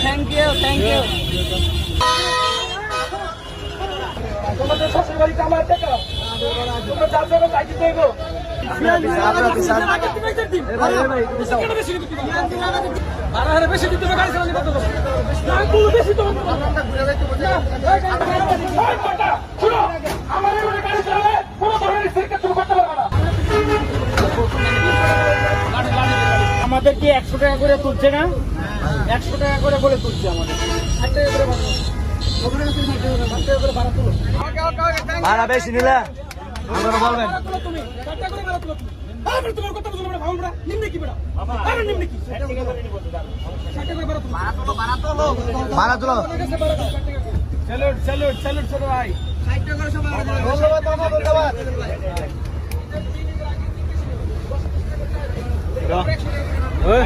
Thank you thank you. তোমাদের শ্বশুর বাড়ি কামার টাকা তোমরা চার টাকা চাইতে দেব। বেশি দিতে গাড়ি চালানি কত বেশি তো আমাদের কি 100 টাকা করে তুলছে না? 100 টাকা করে বলে তুলছে আমাদের। 60 টাকা করে ভাড়া বেশি নিলে আমরা বলবেন তুমি 60 টাকা করে ভাড়া তুলো তুমি। আমরা তোমার কথা বুঝলাম না ভাবুন না নিম্নে কি বেড়া আরে নিম্নে কি 60 টাকা করে ভাড়া তুলো ভাড়া তুলো স্যালুট স্যালুট স্যালুট ছোট ভাই 60 টাকা করে সব ভাড়া দিলাম। ধন্যবাদ মামা ধন্যবাদ। ওই